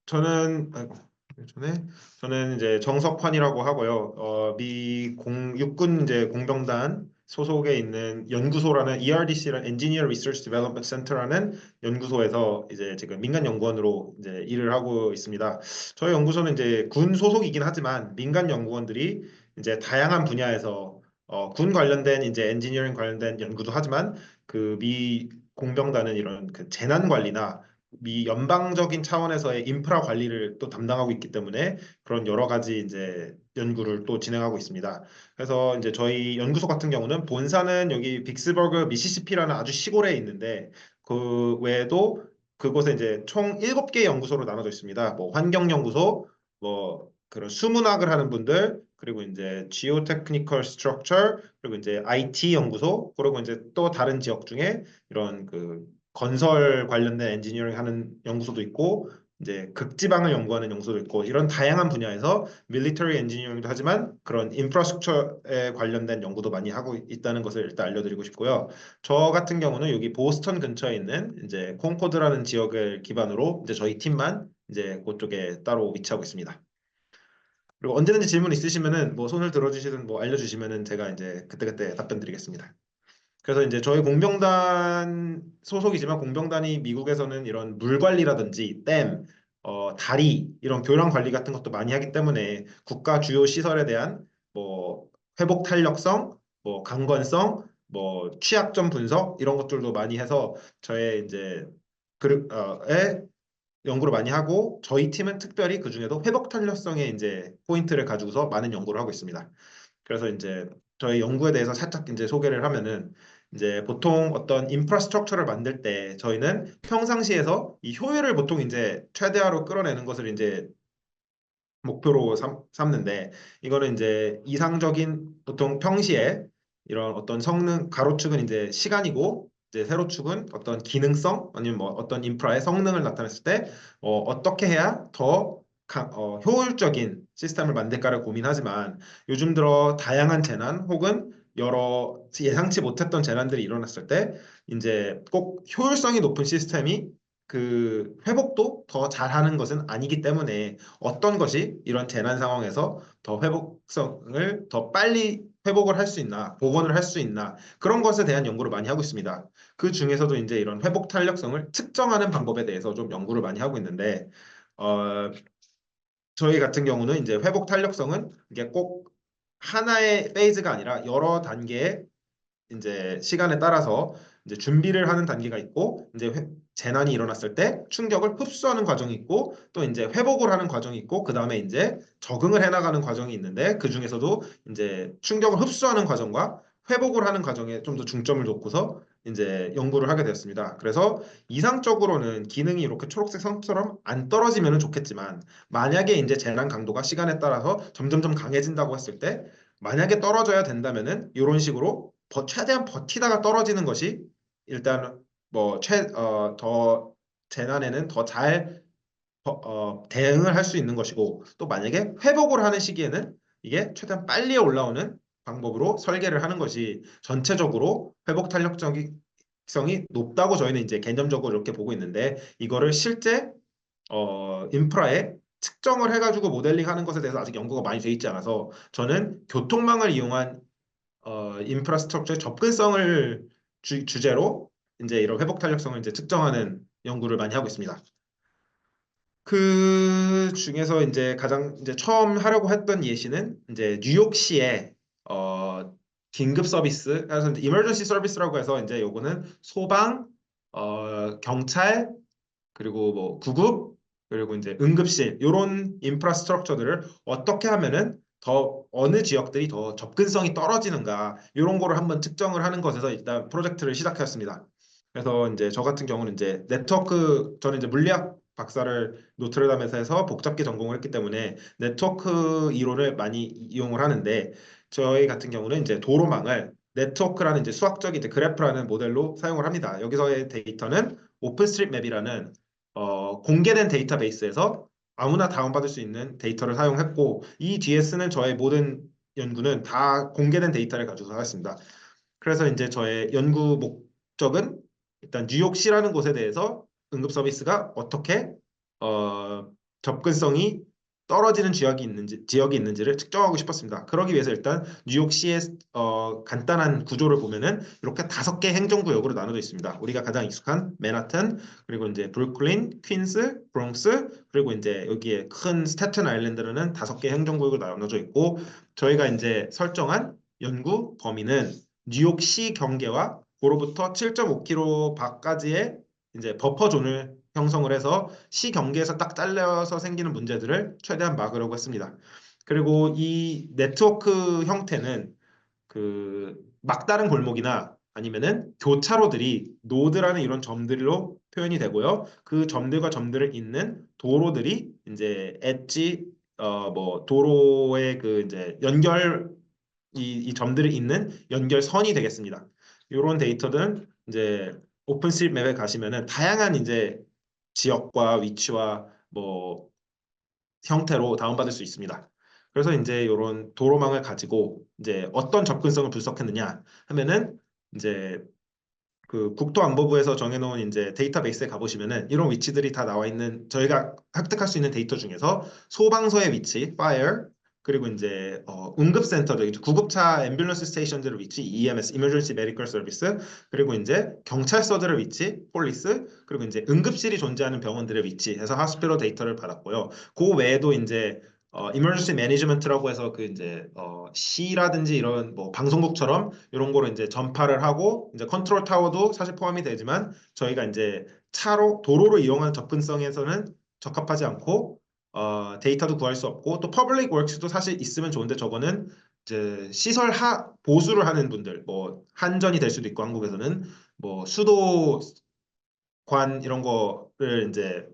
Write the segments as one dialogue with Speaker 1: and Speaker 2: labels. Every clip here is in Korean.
Speaker 1: 저는 전에 저는 이제 정석환이라고 하고요. 육군 이제 공병단 소속에 있는 연구소라는 ERDC라는 Engineer Research Development Center라는 연구소에서 이제 지금 민간 연구원으로 이제 일을 하고 있습니다. 저희 연구소는 이제 군 소속이긴 하지만 민간 연구원들이 이제 다양한 분야에서 군 관련된 이제 엔지니어링 관련된 연구도 하지만 그 미 공병단은 이런 그 재난 관리나 미 연방적인 차원에서의 인프라 관리를 또 담당하고 있기 때문에 그런 여러 가지 이제 연구를 또 진행하고 있습니다. 그래서 이제 저희 연구소 같은 경우는 본사는 여기 빅스버그 미시시피라는 아주 시골에 있는데 그 외에도 그곳에 이제 총 7개 연구소로 나눠져 있습니다. 뭐 환경연구소, 뭐 그런 수문학을 하는 분들, 그리고 이제 지오테크니컬 스트럭처, 그리고 이제 IT 연구소, 그리고 이제 또 다른 지역 중에 이런 그 건설 관련된 엔지니어링 하는 연구소도 있고 이제 극지방을 연구하는 연구소도 있고 이런 다양한 분야에서 밀리터리 엔지니어링도 하지만 그런 인프라스트럭처에 관련된 연구도 많이 하고 있다는 것을 일단 알려드리고 싶고요. 저 같은 경우는 여기 보스턴 근처에 있는 이제 콘코드라는 지역을 기반으로 이제 저희 팀만 이제 그쪽에 따로 위치하고 있습니다. 그리고 언제든지 질문 있으시면은 뭐 손을 들어주시든 뭐 알려주시면은 제가 이제 그때그때 답변 드리겠습니다. 그래서 이제 저희 공병단 소속이지만 공병단이 미국에서는 이런 물 관리라든지 댐, 다리 이런 교량 관리 같은 것도 많이 하기 때문에 국가 주요 시설에 대한 뭐 회복 탄력성, 뭐 강건성, 뭐 취약점 분석 이런 것들도 많이 해서 저의 이제 에 연구를 많이 하고 저희 팀은 특별히 그 중에도 회복 탄력성에 이제 포인트를 가지고서 많은 연구를 하고 있습니다. 그래서 이제 저희 연구에 대해서 살짝 이제 소개를 하면은 이제 보통 어떤 인프라스트럭처를 만들 때 저희는 평상시에서 이 효율을 보통 이제 최대화로 끌어내는 것을 이제 목표로 삼는데 이거는 이제 이상적인 보통 평시에 이런 어떤 성능 가로축은 이제 시간이고 이제 세로축은 어떤 기능성 아니면 뭐 어떤 인프라의 성능을 나타냈을 때 어떻게 해야 더 효율적인 시스템을 만들까를 고민하지만 요즘 들어 다양한 재난 혹은 여러 예상치 못했던 재난들이 일어났을 때 이제 꼭 효율성이 높은 시스템이 그 회복도 더 잘하는 것은 아니기 때문에 어떤 것이 이런 재난 상황에서 더 회복성을 더 빨리 회복을 할 수 있나, 복원을 할 수 있나 그런 것에 대한 연구를 많이 하고 있습니다. 그 중에서도 이제 이런 회복 탄력성을 측정하는 방법에 대해서 좀 연구를 많이 하고 있는데 어, 저희 같은 경우는 이제 회복 탄력성은 이게 꼭 하나의 페이즈가 아니라 여러 단계의 이제 시간에 따라서 이제 준비를 하는 단계가 있고 이제 재난이 일어났을 때 충격을 흡수하는 과정이 있고 또 이제 회복을 하는 과정이 있고 그 다음에 이제 적응을 해나가는 과정이 있는데 그 중에서도 이제 충격을 흡수하는 과정과 회복을 하는 과정에 좀 더 중점을 뒀고서 이제 연구를 하게 되었습니다. 그래서 이상적으로는 기능이 이렇게 초록색 선처럼 안 떨어지면 좋겠지만 만약에 이제 재난 강도가 시간에 따라서 점점점 강해진다고 했을 때 만약에 떨어져야 된다면은 이런 식으로 최대한 버티다가 떨어지는 것이 일단 더 재난에는 더 잘 대응을 할 수 있는 것이고 또 만약에 회복을 하는 시기에는 이게 최대한 빨리 올라오는 방법으로 설계를 하는 것이 전체적으로 회복 탄력성이 높다고 저희는 이제 개념적으로 이렇게 보고 있는데 이거를 실제 인프라에 측정을 해가지고 모델링하는 것에 대해서 아직 연구가 많이 돼 있지 않아서 저는 교통망을 이용한 인프라스트럭처의 접근성을 주제로 이제 이런 회복 탄력성을 이제 측정하는 연구를 많이 하고 있습니다. 그 중에서 이제 가장 이제 처음 하려고 했던 예시는 이제 뉴욕시의 긴급 서비스, 그래서 이제 이머전시 서비스라고 해서 이제 요거는 소방, 경찰, 그리고 뭐 구급, 그리고 이제 응급실 요런 인프라스트럭처들을 어떻게 하면은 더 어느 지역들이 더 접근성이 떨어지는가 이런 거를 한번 측정을 하는 것에서 일단 프로젝트를 시작했습니다. 그래서 이제 저 같은 경우는 이제 저는 이제 물리학 박사를 노트르담에서 해서 복잡기 전공을 했기 때문에 네트워크 이론을 많이 이용을 하는데 저희 같은 경우는 이제 도로망을 네트워크라는 이제 수학적 이제 그래프라는 모델로 사용을 합니다. 여기서의 데이터는 오픈스트릿맵이라는 공개된 데이터베이스에서 아무나 다운받을 수 있는 데이터를 사용했고 이 뒤에 쓰는 저의 모든 연구는 다 공개된 데이터를 가지고 하였습니다. 그래서 이제 저의 연구 목적은 일단 뉴욕시라는 곳에 대해서 응급 서비스가 어떻게 접근성이 떨어지는 지역이 있는지를 측정하고 싶었습니다. 그러기 위해서 일단 뉴욕시의 간단한 구조를 보면은 이렇게 5개 행정구역으로 나눠져 있습니다. 우리가 가장 익숙한 맨하튼, 그리고 이제 브루클린, 퀸스, 브롱스, 그리고 이제 여기에 큰 스태튼 아일랜드라는 5개 행정구역으로 나눠져 있고, 저희가 이제 설정한 연구 범위는 뉴욕시 경계와 고로부터 7.5km 밖까지의 이제 버퍼존을 형성을 해서 시 경계에서 딱 잘려서 생기는 문제들을 최대한 막으려고 했습니다. 그리고 이 네트워크 형태는 그 막다른 골목이나 아니면은 교차로들이 노드라는 이런 점들로 표현이 되고요. 그 점들과 점들을 잇는 도로들이 이제 엣지 뭐 도로의 그 이제 이 점들을 잇는 연결선이 되겠습니다. 이런 데이터들은 이제 오픈스트릿맵에 가시면은 다양한 이제 지역과 위치와 뭐 형태로 다운받을 수 있습니다. 그래서 이제 이런 도로망을 가지고 이제 어떤 접근성을 분석했느냐 하면은 이제 그 국토안보부에서 정해놓은 이제 데이터베이스에 가보시면은 이런 위치들이 다 나와 있는 저희가 획득할 수 있는 데이터 중에서 소방서의 위치, fire, 그리고 이제 응급센터들, 이제 구급차 앰뷸런스 스테이션들의 위치, EMS, Emergency Medical Service, 그리고 이제 경찰서들의 위치, 폴리스, 그리고 이제 응급실이 존재하는 병원들의 위치에서 하스피럴 데이터를 받았고요. 그 외에도 이제 emergency management라고 해서 그 이제 시라든지 이런 뭐 방송국처럼 이런 거로 이제 전파를 하고 이제 컨트롤 타워도 사실 포함이 되지만 저희가 이제 차로 도로를 이용한 접근성에서는 적합하지 않고 데이터도 구할 수 없고 또 퍼블릭 월크스도 사실 있으면 좋은데 저거는 이제 시설 보수를 하는 분들 뭐 한전이 될 수도 있고 한국에서는 뭐 수도관 이런 거를 이제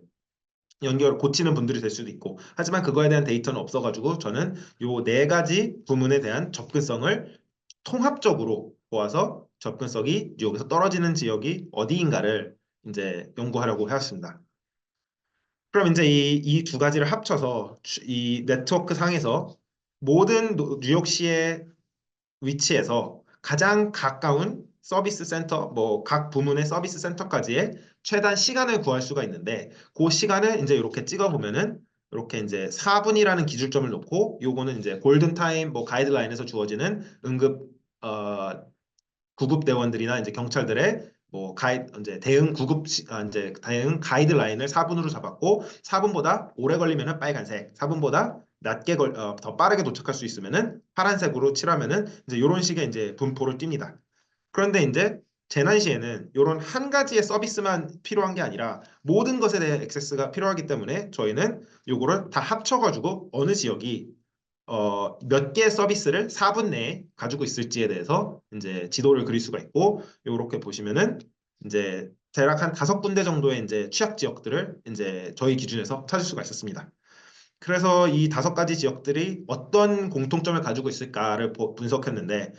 Speaker 1: 연결 고치는 분들이 될 수도 있고 하지만 그거에 대한 데이터는 없어가지고 저는 요 4가지 부문에 대한 접근성을 통합적으로 보아서 접근성이 뉴욕에서 떨어지는 지역이 어디인가를 이제 연구하려고 해왔습니다. 그럼 이제 이 2가지를 합쳐서 이 네트워크 상에서 모든 뉴욕시의 위치에서 가장 가까운 서비스 센터, 뭐 각 부문의 서비스 센터까지의 최단 시간을 구할 수가 있는데 그 시간을 이제 이렇게 찍어 보면은 이렇게 이제 4분이라는 기준점을 놓고 요거는 이제 골든 타임 뭐 가이드라인에서 주어지는 응급 구급대원들이나 이제 경찰들의 뭐 이제 대응 이제 대응 가이드라인을 4분으로 잡았고 4분보다 오래 걸리면은 빨간색, 4분보다 더 빠르게 도착할 수 있으면은 파란색으로 칠하면은 이제 이런 식의 이제 분포를 띱니다. 그런데 이제 재난 시에는 이런 한 가지의 서비스만 필요한 게 아니라 모든 것에 대해 액세스가 필요하기 때문에 저희는 요거를 다 합쳐가지고 어느 지역이 몇 개의 서비스를 4분 내에 가지고 있을지에 대해서 이제 지도를 그릴 수가 있고 이렇게 보시면은 이제 대략 한 5군데 정도의 이제 취약 지역들을 이제 저희 기준에서 찾을 수가 있었습니다. 그래서 이 5가지 지역들이 어떤 공통점을 가지고 있을까를 분석했는데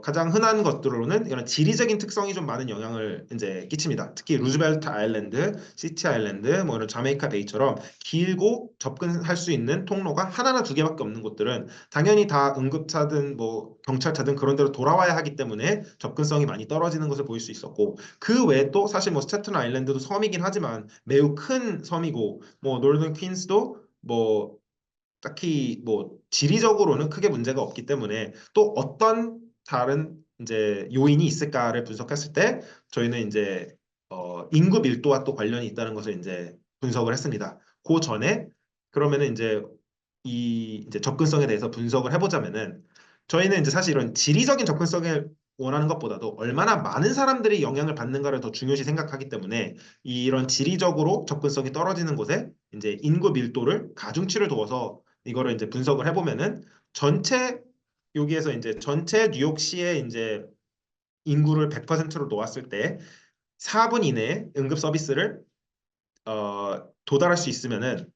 Speaker 1: 가장 흔한 것들로는 이런 지리적인 특성이 좀 많은 영향을 이제 끼칩니다. 특히 루즈벨트 아일랜드, 시티 아일랜드, 뭐 이런 자메이카 베이처럼 길고 접근할 수 있는 통로가 하나나 2개밖에 없는 곳들은 당연히 다 응급차든 뭐 경찰차든 그런 데로 돌아와야 하기 때문에 접근성이 많이 떨어지는 것을 보일 수 있었고 그 외에 또 사실 뭐 스태튼 아일랜드도 섬이긴 하지만 매우 큰 섬이고 뭐 노르던 퀸스도 뭐 딱히 뭐 지리적으로는 크게 문제가 없기 때문에 또 어떤 다른 이제 요인이 있을까를 분석했을 때 저희는 이제 인구 밀도와 또 관련이 있다는 것을 이제 분석을 했습니다. 그 전에 그러면은 이제 이 이제 접근성에 대해서 분석을 해보자면은 저희는 이제 사실 이런 지리적인 접근성을 원하는 것보다도 얼마나 많은 사람들이 영향을 받는가를 더 중요시 생각하기 때문에 이런 지리적으로 접근성이 떨어지는 곳에 이제 인구 밀도를 가중치를 두어서 이거를 이제 분석을 해보면은 전체 여기에서 이제 전체 뉴욕시의 이제 인구를 100%로 놓았을 때 4분 이내에 응급 서비스를 도달할 수 있으면은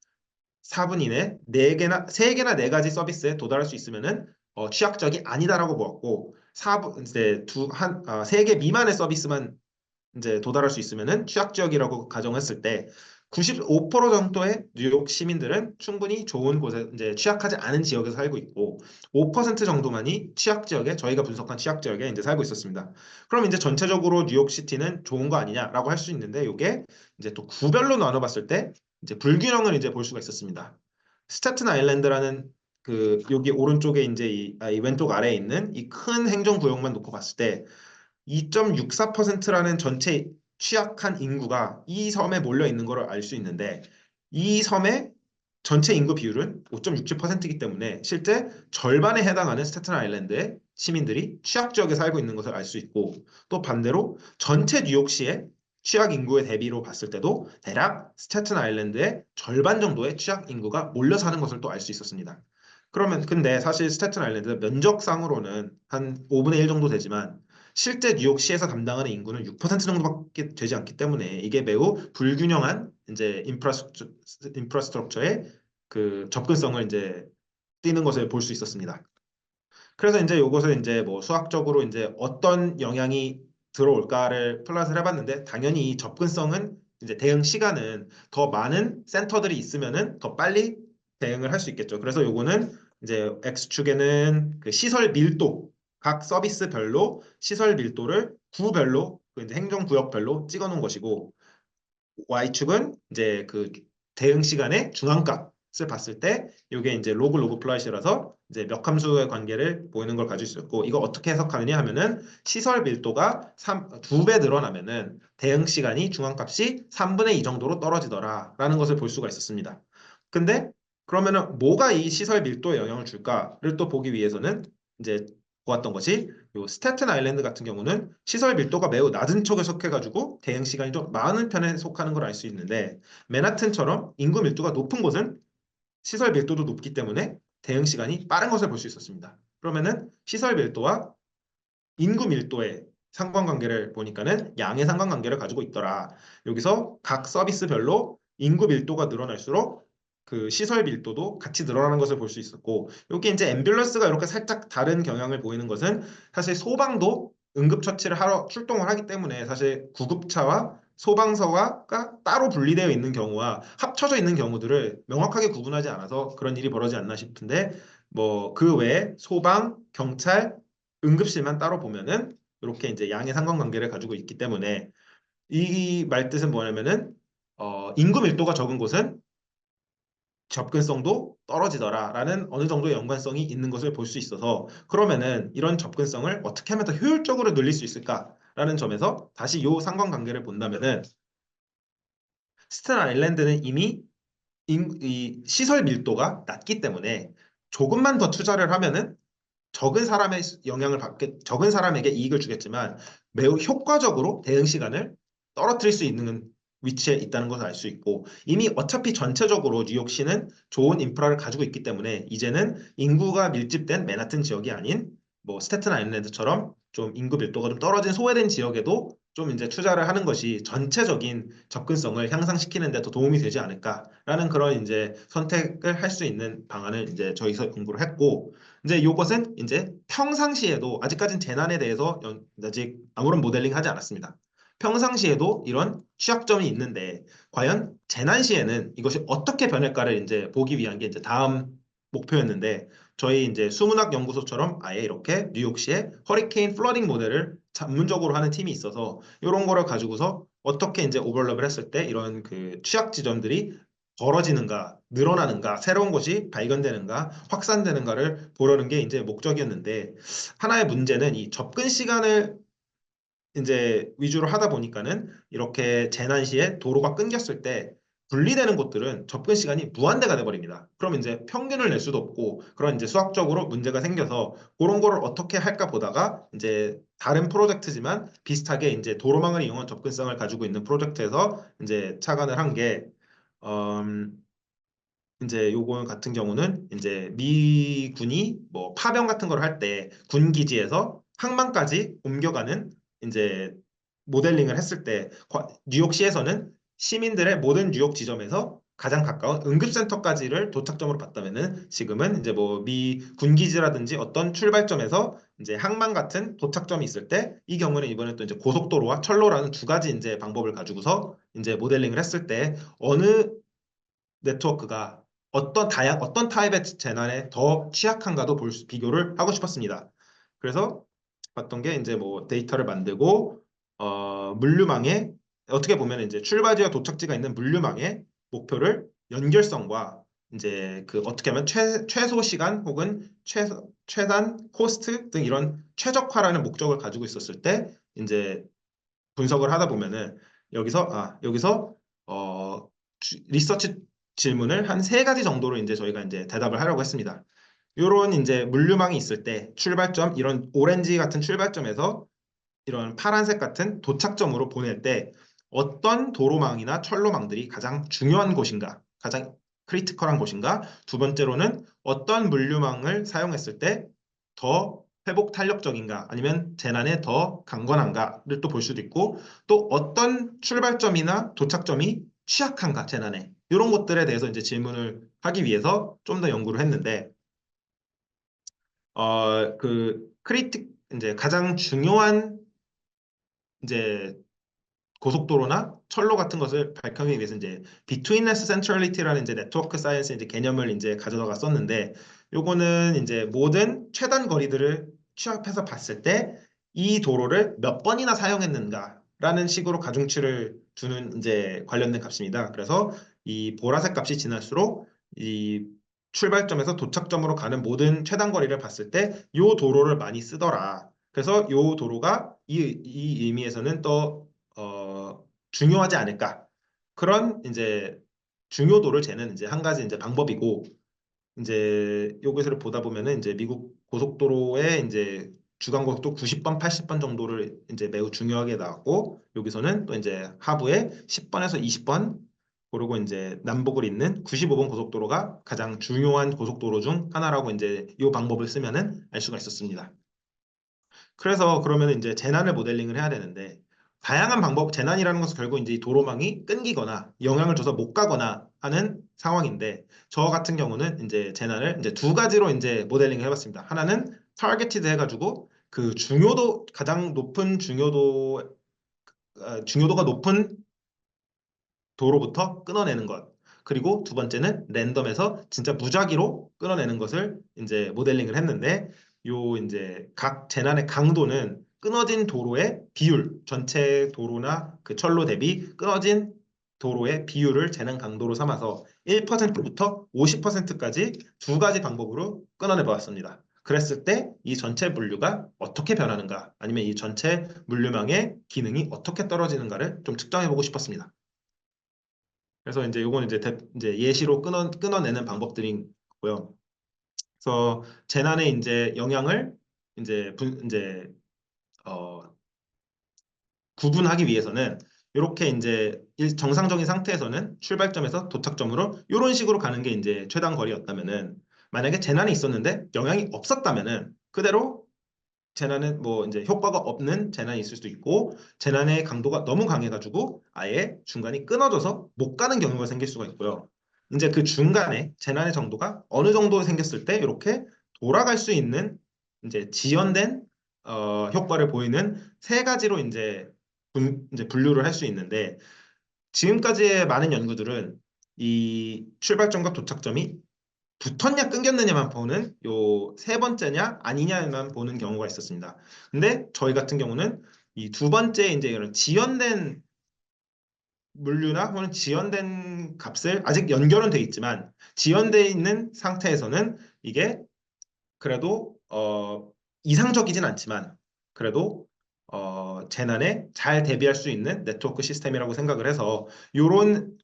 Speaker 1: 4분 이내 4개나 3개나 4가지 서비스에 도달할 수 있으면은 취약적이 아니다라고 보았고 4분 이제 3개 미만의 서비스만 이제 도달할 수 있으면은 취약 지역이라고 가정했을 때 95% 정도의 뉴욕 시민들은 충분히 좋은 곳에 이제 취약하지 않은 지역에서 살고 있고 5% 정도만이 취약 지역에 저희가 분석한 취약 지역에 이제 살고 있었습니다. 그럼 이제 전체적으로 뉴욕 시티는 좋은 거 아니냐라고 할 수 있는데 이게 이제 또 구별로 나눠봤을 때 이제 불균형을 이제 볼 수가 있었습니다. 스태튼 아일랜드라는 그 여기 오른쪽에 이제 이 왼쪽 아래에 있는 이 큰 행정구역만 놓고 봤을 때 2.64%라는 전체 취약한 인구가 이 섬에 몰려 있는 걸 알 수 있는데 이 섬의 전체 인구 비율은 5.67%이기 때문에 실제 절반에 해당하는 스태튼 아일랜드의 시민들이 취약 지역에 살고 있는 것을 알 수 있고 또 반대로 전체 뉴욕시의 취약 인구의 대비로 봤을 때도 대략 스태튼 아일랜드의 절반 정도의 취약 인구가 몰려 사는 것을 또 알 수 있었습니다. 그러면 근데 사실 스태튼 아일랜드 면적상으로는 한 5분의 1 정도 되지만 실제 뉴욕시에서 담당하는 인구는 6% 정도밖에 되지 않기 때문에 이게 매우 불균형한 이제 인프라스트럭처의 그 접근성을 이제 띠는 것을 볼 수 있었습니다. 그래서 이제 이것을 이제 뭐 수학적으로 이제 어떤 영향이 들어올까를 플롯을 해봤는데 당연히 이 접근성은 이제 대응 시간은 더 많은 센터들이 있으면은 더 빨리 대응을 할 수 있겠죠. 그래서 요거는 이제 X축에는 그 시설 밀도 각 서비스별로 시설 밀도를 구별로 그 이제 행정구역별로 찍어 놓은 것이고 Y축은 이제 그 대응 시간의 중앙값을 봤을 때 이게 이제 로그 플롯이라서 이제 몇 함수의 관계를 보이는 걸 가질 수 있고 이거 어떻게 해석하느냐 하면은 시설 밀도가 2배 늘어나면은 대응 시간이 중앙값이 3분의 2 정도로 떨어지더라라는 것을 볼 수가 있었습니다. 근데 그러면은 뭐가 이 시설 밀도에 영향을 줄까를 또 보기 위해서는 이제 보았던 것이 요 스태튼 아일랜드 같은 경우는 시설 밀도가 매우 낮은 쪽에 속해가지고 대응 시간이 좀 많은 편에 속하는 걸 알 수 있는데 맨하튼처럼 인구 밀도가 높은 곳은 시설 밀도도 높기 때문에 대응 시간이 빠른 것을 볼 수 있었습니다. 그러면은 시설 밀도와 인구 밀도의 상관관계를 보니까는 양의 상관관계를 가지고 있더라. 여기서 각 서비스별로 인구 밀도가 늘어날수록 그 시설 밀도도 같이 늘어나는 것을 볼 수 있었고 여기 이제 앰뷸런스가 이렇게 살짝 다른 경향을 보이는 것은 사실 소방도 응급처치를 하러 출동을 하기 때문에 사실 구급차와 소방서가 따로 분리되어 있는 경우와 합쳐져 있는 경우들을 명확하게 구분하지 않아서 그런 일이 벌어지지 않나 싶은데 뭐 그 외에 소방, 경찰, 응급실만 따로 보면은 이렇게 이제 양의 상관관계를 가지고 있기 때문에 이 말뜻은 뭐냐면은 인구 밀도가 적은 곳은 접근성도 떨어지더라라는 어느 정도의 연관성이 있는 것을 볼 수 있어서 그러면은 이런 접근성을 어떻게 하면 더 효율적으로 늘릴 수 있을까라는 점에서 다시 이 상관관계를 본다면은 스탠 아일랜드는 이미 이 시설 밀도가 낮기 때문에 조금만 더 투자를 하면은 적은 사람에게 이익을 주겠지만 매우 효과적으로 대응 시간을 떨어뜨릴 수 있는 위치에 있다는 것을 알 수 있고 이미 어차피 전체적으로 뉴욕시는 좋은 인프라를 가지고 있기 때문에 이제는 인구가 밀집된 맨하튼 지역이 아닌 뭐 스태튼 아일랜드처럼 좀 인구 밀도가 좀 떨어진 소외된 지역에도 좀 이제 투자를 하는 것이 전체적인 접근성을 향상시키는 데 더 도움이 되지 않을까라는 그런 이제 선택을 할 수 있는 방안을 이제 저희서 공부를 했고 이제 요것은 이제 평상시에도 아직까지는 재난에 대해서 아직 아무런 모델링 하지 않았습니다. 평상시에도 이런 취약점이 있는데 과연 재난 시에는 이것이 어떻게 변할까를 이제 보기 위한 게 이제 다음 목표였는데 저희 이제 수문학 연구소처럼 아예 이렇게 뉴욕시의 허리케인 플러딩 모델을 전문적으로 하는 팀이 있어서 이런 거를 가지고서 어떻게 이제 오버랩을 했을 때 이런 그 취약 지점들이 벌어지는가, 늘어나는가, 새로운 것이 발견되는가, 확산되는가를 보려는 게 이제 목적이었는데 하나의 문제는 이 접근 시간을 이제 위주로 하다 보니까는 이렇게 재난 시에 도로가 끊겼을 때 분리되는 곳들은 접근 시간이 무한대가 돼버립니다. 그럼 이제 평균을 낼 수도 없고 그런 이제 수학적으로 문제가 생겨서 그런 거를 어떻게 할까 보다가 이제 다른 프로젝트지만 비슷하게 이제 도로망을 이용한 접근성을 가지고 있는 프로젝트에서 이제 착안을 한 게, 이제 요거 같은 경우는 이제 미군이 뭐 파병 같은 걸 할 때 군 기지에서 항만까지 옮겨가는 이제 모델링을 했을 때 뉴욕시에서는 시민들의 모든 뉴욕 지점에서 가장 가까운 응급센터까지를 도착점으로 봤다면은 지금은 이제 뭐 미 군기지라든지 어떤 출발점에서 이제 항만 같은 도착점이 있을 때 이 경우는 이번에 또 이제 고속도로와 철로라는 두 가지 이제 방법을 가지고서 이제 모델링을 했을 때 어느 네트워크가 어떤 타입의 재난에 더 취약한가도 비교를 하고 싶었습니다. 그래서 봤던 게 이제 뭐 데이터를 만들고 물류망에 어떻게 보면 이제 출발지와 도착지가 있는 물류망에 목표를 연결성과 이제 그 어떻게 하면 최소 시간 혹은 최단 코스트 등 이런 최적화라는 목적을 가지고 있었을 때 이제 분석을 하다 보면은 여기서 리서치 질문을 한 세 가지 정도로 이제 저희가 이제 대답을 하려고 했습니다. 요런 이제 물류망이 있을 때 출발점 이런 오렌지 같은 출발점에서 이런 파란색 같은 도착점으로 보낼 때 어떤 도로망이나 철로망들이 가장 중요한 곳인가, 가장 크리티컬한 곳인가, 두 번째로는 어떤 물류망을 사용했을 때 더 회복 탄력적인가, 아니면 재난에 더 강건한가를 또 볼 수도 있고, 또 어떤 출발점이나 도착점이 취약한가, 재난에. 이런 것들에 대해서 이제 질문을 하기 위해서 좀 더 연구를 했는데, 이제 가장 중요한 이제 고속도로나 철로 같은 것을 밝혀내기 위해서 이제 Betweenness Centrality라는 이제 네트워크 사이언스 이제 개념을 이제 가져다가 썼는데 요거는 이제 모든 최단 거리들을 취합해서 봤을 때 이 도로를 몇 번이나 사용했는가라는 식으로 가중치를 두는 이제 관련된 값입니다. 그래서 이 보라색 값이 지날수록 이 출발점에서 도착점으로 가는 모든 최단 거리를 봤을 때 요 도로를 많이 쓰더라. 그래서 요 도로가 이 의미에서는 또 중요하지 않을까. 그런 이제 중요도를 재는 이제 한 가지 이제 방법이고, 이제 요것을 보다 보면은 이제 미국 고속도로의 이제 주간 고속도 90번, 80번 정도를 이제 매우 중요하게 나왔고, 여기서는 또 이제 하부에 10번에서 20번, 그리고 이제 남북을 잇는 95번 고속도로가 가장 중요한 고속도로 중 하나라고 이제 이 방법을 쓰면은 알 수가 있었습니다. 그래서 그러면 이제 재난을 모델링을 해야 되는데 다양한 방법, 재난이라는 것은 결국 이제 이 도로망이 끊기거나 영향을 줘서 못 가거나 하는 상황인데 저 같은 경우는 이제 재난을 이제 두 가지로 이제 모델링을 해봤습니다. 하나는 타겟티드 해가지고 그 중요도 가장 높은 중요도가 높은 도로부터 끊어내는 것. 그리고 두 번째는 랜덤에서 진짜 무작위로 끊어내는 것을 이제 모델링을 했는데 요 이제 각 재난의 강도는 끊어진 도로의 비율, 전체 도로나 그 철로 대비 끊어진 도로의 비율을 재난 강도로 삼아서 1%부터 50%까지 두 가지 방법으로 끊어내 보았습니다. 그랬을 때 이 전체 물류가 어떻게 변하는가, 아니면 이 전체 물류망의 기능이 어떻게 떨어지는가를 좀 측정해 보고 싶었습니다. 그래서 이제 요거는 이제 예시로 끊어내는 방법들인 거고요. 그래서 재난의 이제 영향을 이제 어, 구분하기 위해서는 이렇게 이제 정상적인 상태에서는 출발점에서 도착점으로 이런 식으로 가는 게 이제 최단 거리였다면은 만약에 재난이 있었는데 영향이 없었다면은 그대로 재난은 뭐 이제 효과가 없는 재난이 있을 수도 있고 재난의 강도가 너무 강해가지고 아예 중간이 끊어져서 못 가는 경우가 생길 수가 있고요. 이제 그 중간에 재난의 정도가 어느 정도 생겼을 때 이렇게 돌아갈 수 있는 이제 지연된 효과를 보이는 세 가지로 이제 분류를 할 수 있는데 지금까지의 많은 연구들은 이 출발점과 도착점이 붙었냐 끊겼느냐만 보는 요 세 번째냐 아니냐만 보는 경우가 있었습니다. 근데 저희 같은 경우는 이 두 번째 이제 이런 지연된 물류나 혹은 지연된 값을 아직 연결은 돼 있지만 지연돼 있는 상태에서는 이게 그래도 이상적이진 않지만 그래도 재난에 잘 대비할 수 있는 네트워크 시스템이라고 생각을 해서 요런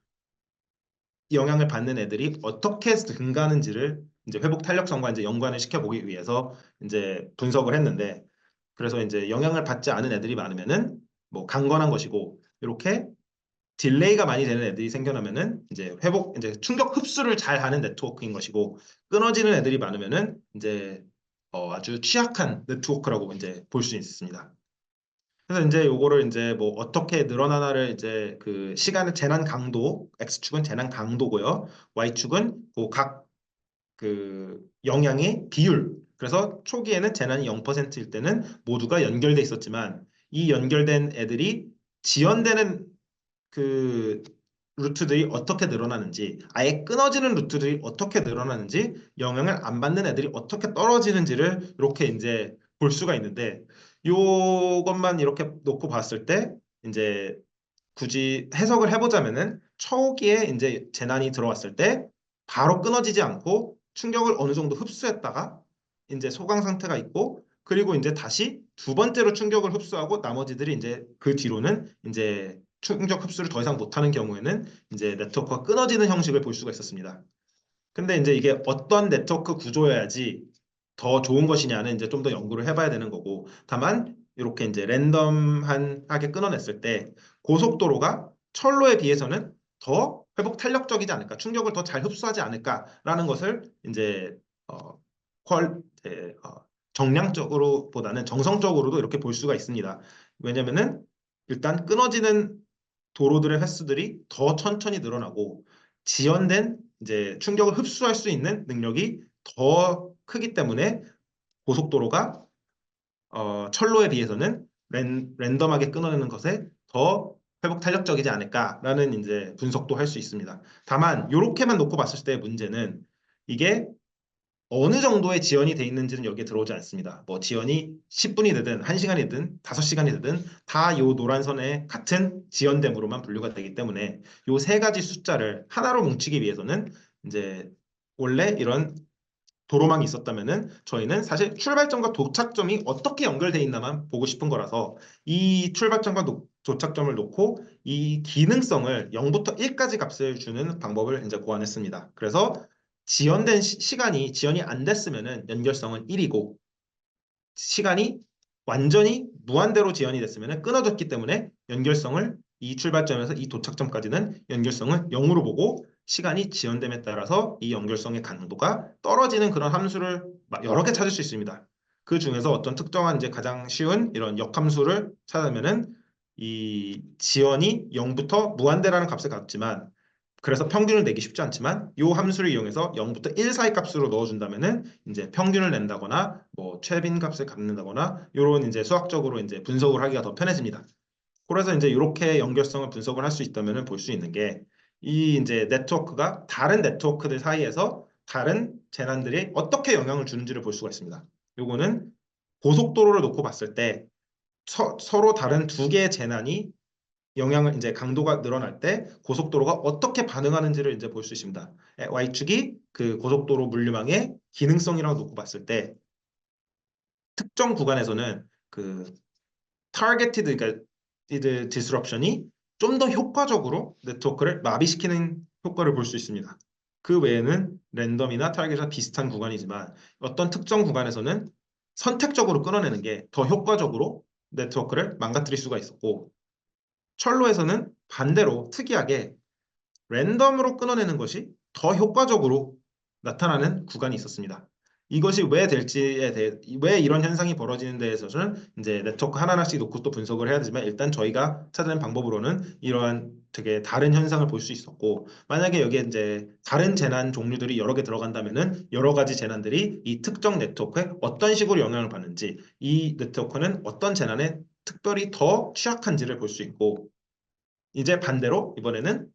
Speaker 1: 영향을 받는 애들이 어떻게 증가하는지를 이제 회복 탄력성과 이제 연관을 시켜보기 위해서 이제 분석을 했는데 그래서 이제 영향을 받지 않은 애들이 많으면은 뭐 강건한 것이고 이렇게 딜레이가 많이 되는 애들이 생겨나면은 이제 충격 흡수를 잘 하는 네트워크인 것이고 끊어지는 애들이 많으면은 이제 아주 취약한 네트워크라고 이제 볼 수 있습니다. 그래서 이제 요거를 이제 뭐 어떻게 늘어나나를 이제 그 시간의 재난 강도, X축은 재난 강도고요. Y축은 그 영향의 비율. 그래서 초기에는 재난이 0%일 때는 모두가 연결돼 있었지만 이 연결된 애들이 지연되는 그 루트들이 어떻게 늘어나는지, 아예 끊어지는 루트들이 어떻게 늘어나는지, 영향을 안 받는 애들이 어떻게 떨어지는지를 이렇게 이제 볼 수가 있는데, 요것만 이렇게 놓고 봤을 때, 이제 굳이 해석을 해보자면은 초기에 이제 재난이 들어왔을 때 바로 끊어지지 않고 충격을 어느 정도 흡수했다가 이제 소강 상태가 있고 그리고 이제 다시 두 번째로 충격을 흡수하고 나머지들이 이제 그 뒤로는 이제 충격 흡수를 더 이상 못하는 경우에는 이제 네트워크가 끊어지는 형식을 볼 수가 있었습니다. 근데 이제 이게 어떤 네트워크 구조여야지 더 좋은 것이냐는 이제 좀 더 연구를 해봐야 되는 거고 다만 이렇게 이제 랜덤하게 끊어냈을 때 고속도로가 철로에 비해서는 더 회복 탄력적이지 않을까, 충격을 더 잘 흡수하지 않을까라는 것을 이제 어, 이제, 정량적으로보다는 정성적으로도 이렇게 볼 수가 있습니다. 왜냐면은 일단 끊어지는 도로들의 횟수들이 더 천천히 늘어나고 지연된 이제 충격을 흡수할 수 있는 능력이 더 크기 때문에 고속도로가 철로에 비해서는 랜덤하게 끊어내는 것에 더 회복 탄력적이지 않을까라는 이제 분석도 할 수 있습니다. 다만 이렇게만 놓고 봤을 때 문제는 이게 어느 정도의 지연이 돼 있는지는 여기에 들어오지 않습니다. 뭐 지연이 10분이 되든 1시간이 되든 5시간이 되든 다 요 노란 선에 같은 지연됨으로만 분류가 되기 때문에 요 세 가지 숫자를 하나로 뭉치기 위해서는 이제 원래 이런 도로망이 있었다면은 저희는 사실 출발점과 도착점이 어떻게 연결돼 있나만 보고 싶은 거라서 이 출발점과 도착점을 놓고 이 기능성을 0부터 1까지 값을 주는 방법을 이제 고안했습니다. 그래서 지연된 시간이 지연이 안 됐으면은 연결성은 1이고 시간이 완전히 무한대로 지연이 됐으면 끊어졌기 때문에 연결성을 이 출발점에서 이 도착점까지는 연결성을 0으로 보고 시간이 지연됨에 따라서 이 연결성의 강도가 떨어지는 그런 함수를 여러 개 찾을 수 있습니다. 그 중에서 어떤 특정한 이제 가장 쉬운 이런 역함수를 찾으면은 이 지연이 0부터 무한대라는 값을 갖지만 그래서 평균을 내기 쉽지 않지만 이 함수를 이용해서 0부터 1 사이 값으로 넣어준다면은 이제 평균을 낸다거나 뭐 최빈 값을 갖는다거나 이런 이제 수학적으로 이제 분석을 하기가 더 편해집니다. 그래서 이제 이렇게 연결성을 분석을 할 수 있다면은 볼 수 있는 게 이 이제 네트워크가 다른 네트워크들 사이에서 다른 재난들이 어떻게 영향을 주는지를 볼 수가 있습니다. 요거는 고속도로를 놓고 봤을 때 서로 다른 두 개의 재난이 영향을 이제 강도가 늘어날 때 고속도로가 어떻게 반응하는지를 이제 볼 수 있습니다. Y축이 그 고속도로 물류망의 기능성이라고 놓고 봤을 때 특정 구간에서는 그 targeted 그러니까 disruption이 좀 더 효과적으로 네트워크를 마비시키는 효과를 볼 수 있습니다. 그 외에는 랜덤이나 타겟과 비슷한 구간이지만 어떤 특정 구간에서는 선택적으로 끊어내는 게 더 효과적으로 네트워크를 망가뜨릴 수가 있었고 철로에서는 반대로 특이하게 랜덤으로 끊어내는 것이 더 효과적으로 나타나는 구간이 있었습니다. 이것이 왜 될지에 대해 왜 이런 현상이 벌어지는 데에서는 이제 네트워크 하나하나씩 놓고 또 분석을 해야 되지만 일단 저희가 찾아낸 방법으로는 이러한 되게 다른 현상을 볼 수 있었고 만약에 여기에 이제 다른 재난 종류들이 여러 개 들어간다면은 여러 가지 재난들이 이 특정 네트워크에 어떤 식으로 영향을 받는지 이 네트워크는 어떤 재난에 특별히 더 취약한지를 볼 수 있고 이제 반대로 이번에는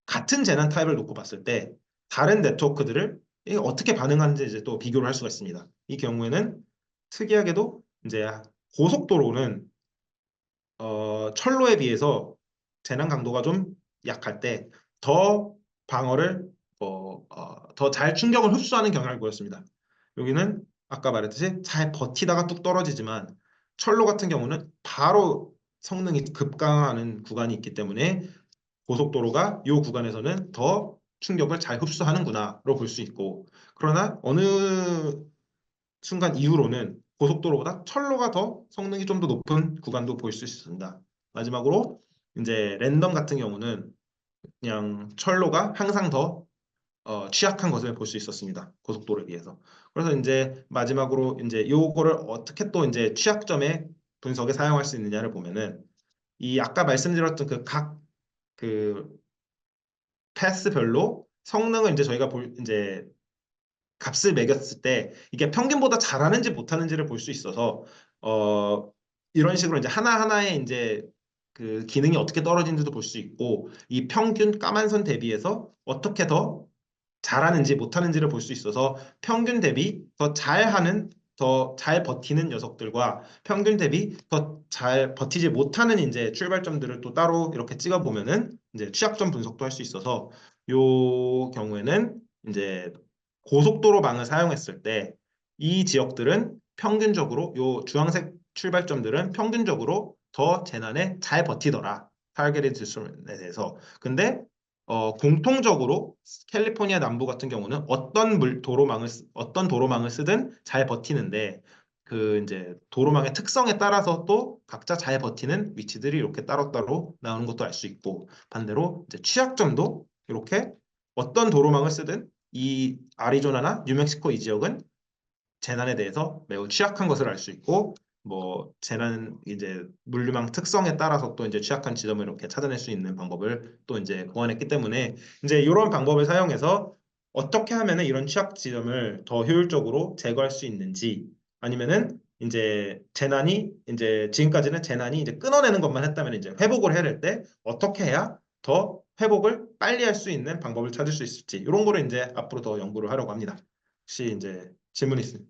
Speaker 1: 같은 재난 타입을 놓고 봤을 때 다른 네트워크들을 이게 어떻게 반응하는지 이제 또 비교를 할 수가 있습니다. 이 경우에는 특이하게도 이제 고속도로는 철로에 비해서 재난 강도가 좀 약할 때 더 방어를 더 잘 충격을 흡수하는 경향을 보였습니다. 여기는 아까 말했듯이 잘 버티다가 뚝 떨어지지만 철로 같은 경우는 바로 성능이 급강하는 구간이 있기 때문에 고속도로가 이 구간에서는 더 충격을 잘 흡수하는구나로 볼 수 있고 그러나 어느 순간 이후로는 고속도로보다 철로가 더 성능이 좀 더 높은 구간도 볼 수 있습니다. 마지막으로 이제 랜덤 같은 경우는 그냥 철로가 항상 더 취약한 것을 볼 수 있었습니다. 고속도로에 비해서. 그래서 이제 마지막으로 이제 요거를 어떻게 또 이제 취약점의 분석에 사용할 수 있느냐를 보면은 이 아까 말씀드렸던 그 패스별로 성능을 이제 저희가 이제 값을 매겼을 때 이게 평균보다 잘하는지 못하는지를 볼 수 있어서 어 이런 식으로 이제 하나하나의 이제 그 기능이 어떻게 떨어지는지도 볼 수 있고 이 평균 까만 선 대비해서 어떻게 더 잘하는지 못하는지를 볼 수 있어서 평균 대비 더 잘하는 더 잘 버티는 녀석들과 평균 대비 더 잘 버티지 못하는 이제 출발점들을 또 따로 이렇게 찍어 보면은 이제 취약점 분석도 할 수 있어서 요 경우에는 이제 고속도로망을 사용했을 때 이 지역들은 평균적으로 요 주황색 출발점들은 평균적으로 더 재난에 잘 버티더라. 타겟리드 디스트리뷰션에 대해서. 근데 공통적으로 캘리포니아 남부 같은 경우는 어떤 도로망을 쓰든 잘 버티는데 그 이제 도로망의 특성에 따라서 또 각자 잘 버티는 위치들이 이렇게 따로따로 나오는 것도 알 수 있고 반대로 이제 취약점도 이렇게 어떤 도로망을 쓰든 이 아리조나나 뉴멕시코 이 지역은 재난에 대해서 매우 취약한 것을 알 수 있고 뭐 재난 이제 물류망 특성에 따라서 또 이제 취약한 지점을 이렇게 찾아낼 수 있는 방법을 또 이제 고안했기 때문에 이제 이런 방법을 사용해서 어떻게 하면은 이런 취약 지점을 더 효율적으로 제거할 수 있는지 아니면은 이제 재난이 이제 지금까지는 재난이 이제 끊어내는 것만 했다면 이제 회복을 해야 될 때 어떻게 해야 더 회복을 빨리 할 수 있는 방법을 찾을 수 있을지 이런 거를 이제 앞으로 더 연구를 하려고 합니다. 혹시 이제 질문 있으면